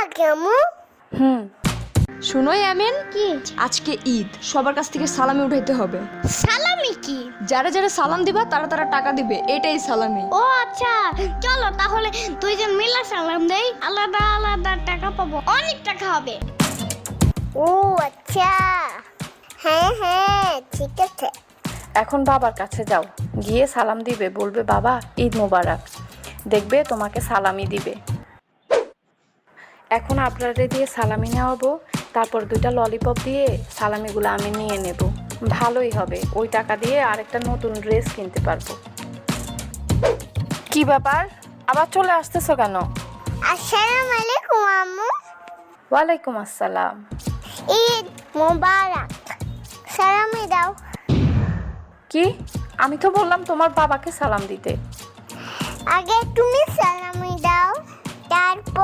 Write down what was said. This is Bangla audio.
লাগে আম্মু? শুনো ইয়ামিন, কি? আজকে ঈদ, সবার কাছ থেকে সালামি উঠাইতে হবে। সালামি কি? যারা যারা সালাম দিবা তারা তারা টাকা দিবে, এটাই সালামি। ও আচ্ছা, চলো তাহলে দুইজন মিলে সালাম দেই, আলাদা আলাদা টাকা পাবো, অনেক টাকা হবে। ও আচ্ছা, হ্যাঁ হ্যাঁ ঠিক আছে। এখন বাবার কাছে যাও, গিয়ে সালাম দিবে, বলবে বাবা ঈদ মোবারক, দেখবে তোমাকে সালামি দিবে। এখন আপনাদের দিয়ে সালামি নেওয়াবো, তারপর 2টা ললিপপ দিয়ে সালামিগুলো আমি নিয়ে নেব। ভালোই হবে, ওই টাকা দিয়ে আরেকটা নতুন ড্রেস কিনতে পারবো। কি ব্যাপার, আবার চলে আসতেছো কেন? আসসালামু আলাইকুম আম্মু। ওয়ালাইকুম আসসালাম। ঈদ মোবারক, সালামি দাও। কি? আমি তো বললাম তোমার বাবাকে সালাম দিতে। আগে তুমি সালামি দাও, তারপর